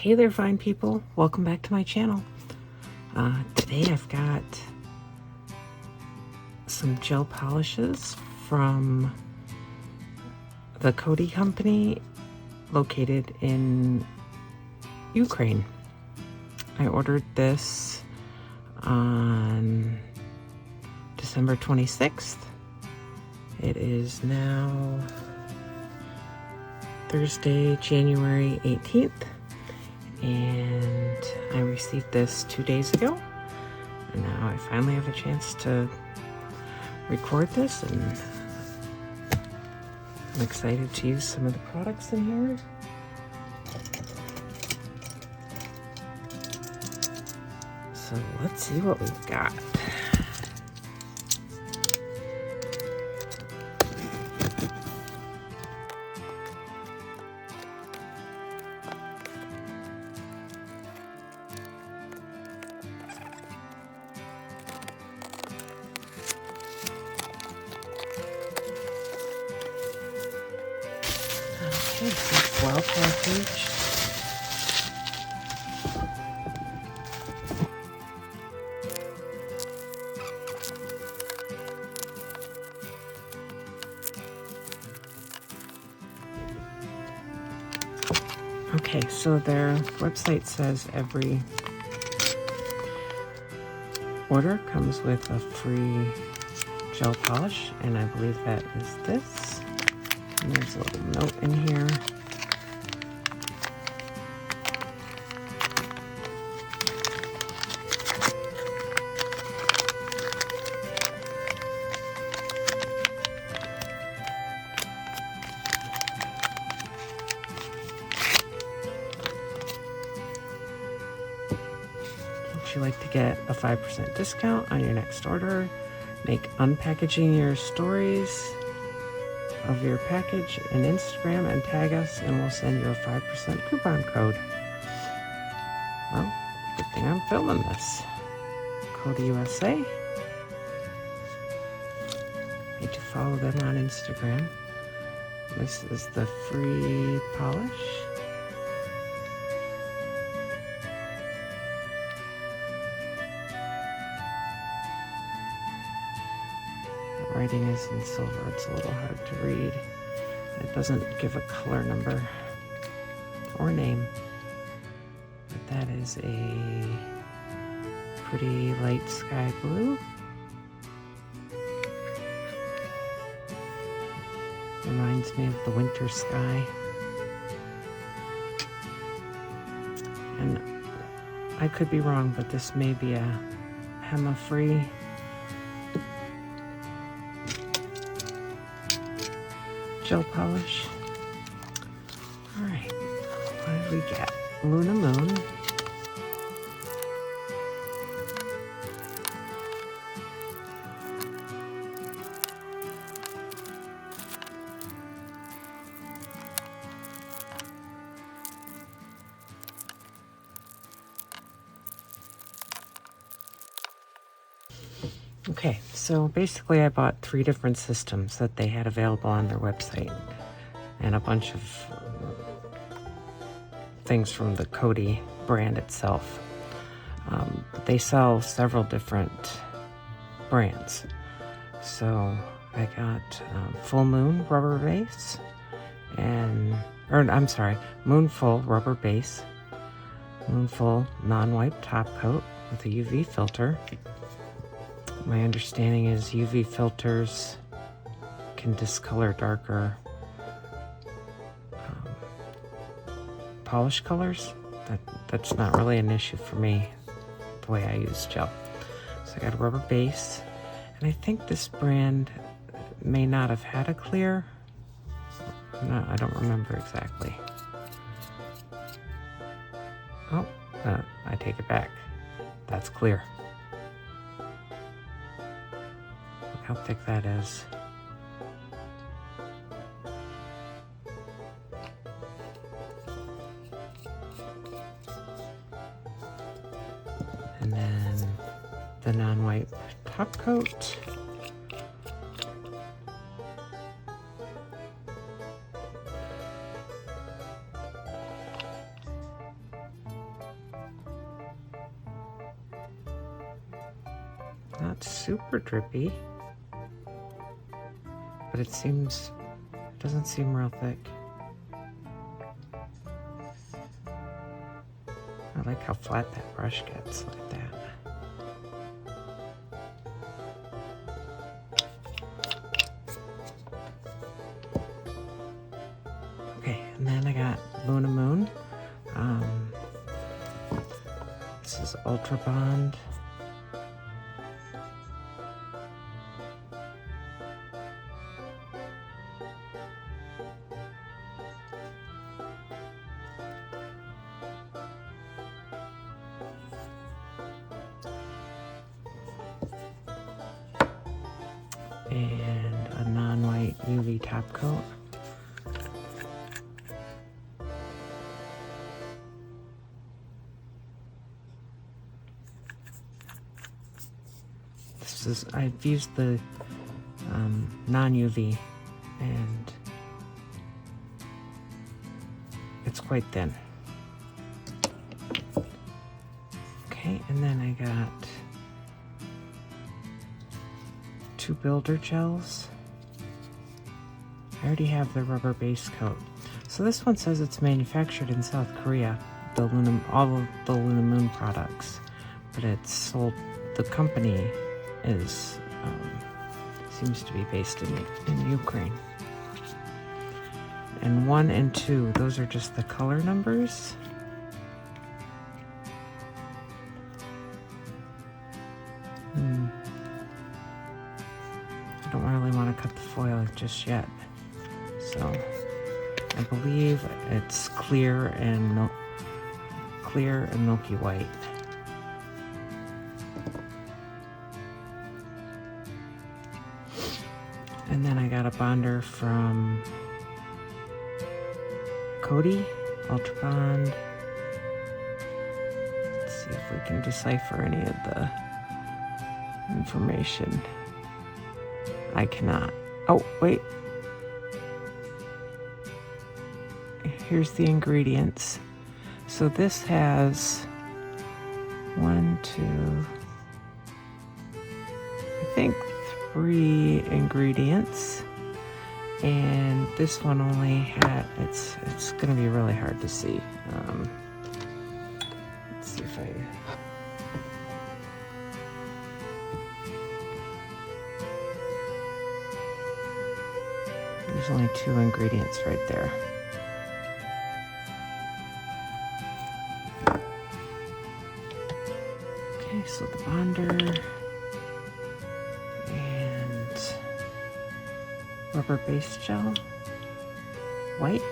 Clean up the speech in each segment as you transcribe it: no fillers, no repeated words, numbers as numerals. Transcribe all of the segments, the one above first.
Hey there, fine people. Welcome back to my channel. Today I've got some gel polishes from the Kodi company located in Ukraine. I ordered this on December 26th. It is now Thursday, January 18th. And I received this 2 days ago, and now I finally have a chance to record this, and I'm excited to use some of the products in here. So let's see what we've got. Okay, so it's well packaged. Okay, so their website says every order comes with a free gel polish, and I believe that is this. And there's a little note in here. Would you like to get a 5% discount on your next order? Make unpackaging your stories of your package in Instagram and tag us, and we'll send you a 5% coupon code. Well, good thing I'm filming this. Kodi USA. Need to follow them on Instagram. This is the free polish. Writing is in silver, it's a little hard to read. It doesn't give a color number or name, but that is a pretty light sky blue. Reminds me of the winter sky. And I could be wrong, but this may be a HEMA-free gel polish. All right, what did we get? LunaMoon. Okay, so basically I bought 3 different systems that they had available on their website, and a bunch of things from the Kodi brand itself. They sell several different brands. So I got Full Moon Rubber Base, Moonful Rubber Base, Moonful non-wipe top coat with a UV filter. My understanding is UV filters can discolor darker polish colors. That's not really an issue for me, the way I use gel. So I got a rubber base, and I think this brand may not have had a clear. No, I don't remember exactly. Oh, I take it back. That's clear. How thick that is. And then the non-wipe top coat. Not super drippy, but it doesn't seem real thick. I like how flat that brush gets like that. Okay, and then I got LunaMoon. This is Ultrabond. And a non-white UV top coat. I've used the non-UV, and it's quite thin. Okay, and then I got 2 builder gels. I already have the rubber base coat. So this one says it's manufactured in South Korea, all of the LunaMoon products, but it's sold, the company is seems to be based in Ukraine. And 1 and 2, those are just the color numbers. I don't really want to cut the foil just yet. So I believe it's clear and milky white. And then I got a bonder from Kodi, Ultrabond. Let's see if we can decipher any of the information. I cannot. Oh, wait. Here's the ingredients. So this has 1, 2, I think 3 ingredients, and this one only had, it's gonna be really hard to see. Let's see if there's only 2 ingredients right there. Okay, so the bonder and rubber base gel, white.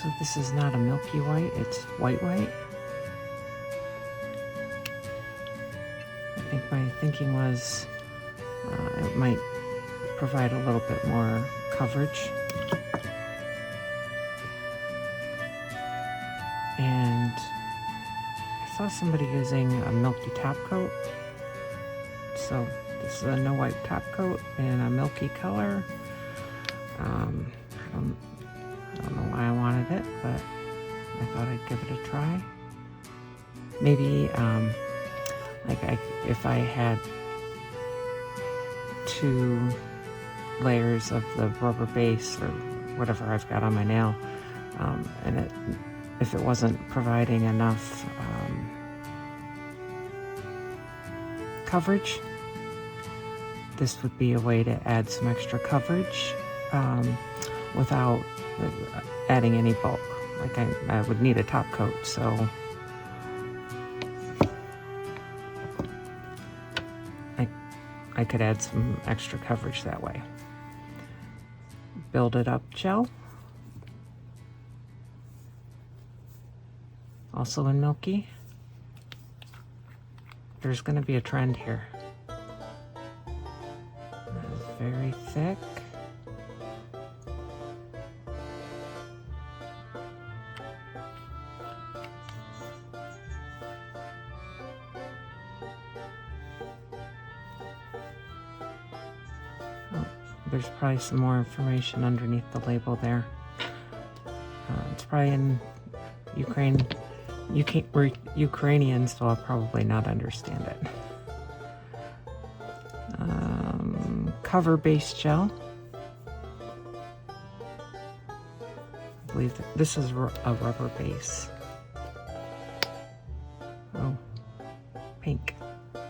So this is not a milky white, it's white. I think my thinking was it might provide a little bit more coverage. And I saw somebody using a milky top coat. So this is a no wipe top coat in a milky color. I don't know why I wanted it, but I thought I'd give it a try. Maybe if I had 2 layers of the rubber base or whatever I've got on my nail, and if it wasn't providing enough coverage, this would be a way to add some extra coverage without adding any bulk. Like I would need a top coat, so I could add some extra coverage that way. Build It Up gel, also in milky. There's going to be a trend here. That is very thick. There's probably some more information underneath the label there. probably in Ukraine. We're Ukrainian, so I'll probably not understand it. Cover base gel. I believe that this is a rubber base. Oh, pink. I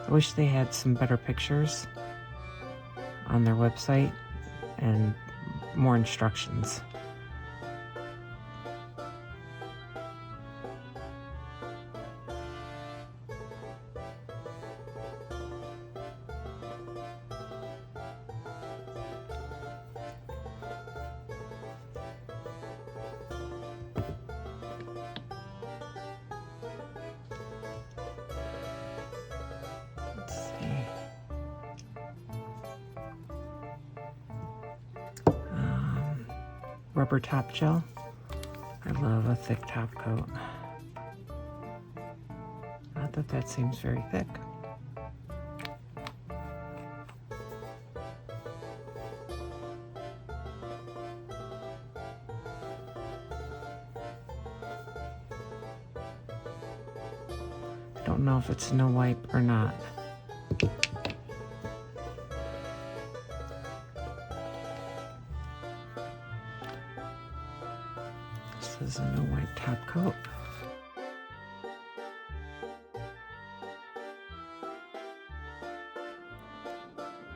wish they had some better pictures on their website and more instructions. Rubber top gel. I love a thick top coat. Not that that seems very thick. I don't know if it's no wipe or not. This is a no wipe top coat.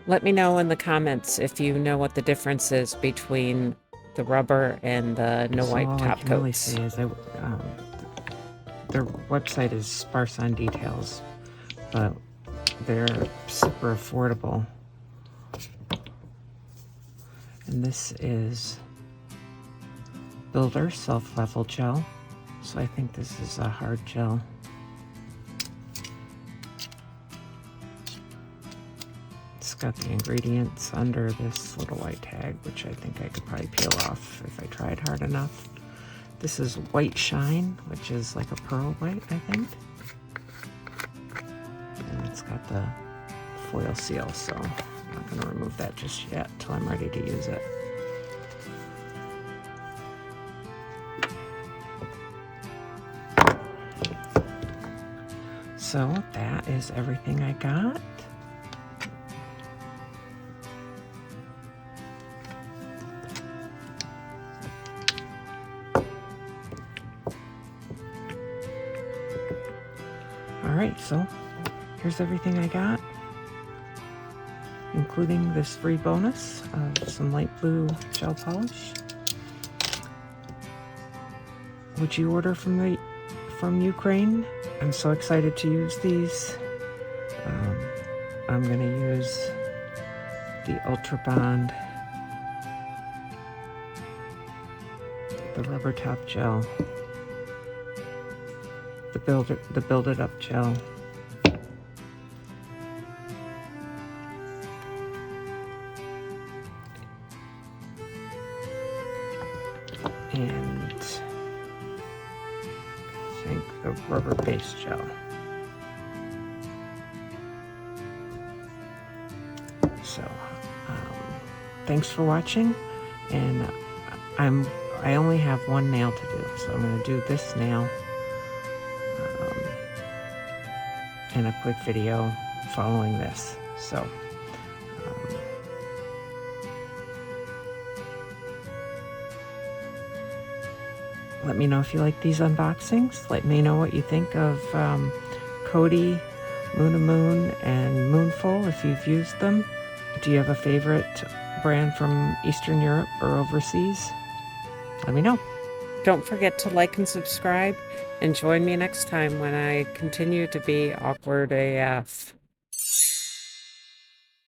Let me know in the comments if you know what the difference is between the rubber and the no wipe top coats. All I can really say is their website is sparse on details, but they're super affordable. And this is Builder Self-Level Gel. So I think this is a hard gel. It's got the ingredients under this little white tag, which I think I could probably peel off if I tried hard enough. This is White Shine, which is like a pearl white, I think. And it's got the foil seal, so I'm not going to remove that just yet till I'm ready to use it. So that is everything I got. Alright, so here's everything I got, including this free bonus of some light blue gel polish. Would you order from Ukraine? I'm so excited to use these. I'm going to use the Ultrabond, the rubber top gel, the Build It Up gel, and I think the rubber base gel. So thanks for watching, and I only have one nail to do, so I'm going to do this nail in a quick video following this. So let me know if you like these unboxings. Let me know what you think of Kodi, LunaMoon, and Moonful if you've used them. Do you have a favorite brand from Eastern Europe or overseas? Let me know. Don't forget to like and subscribe, and join me next time when I continue to be awkward AF.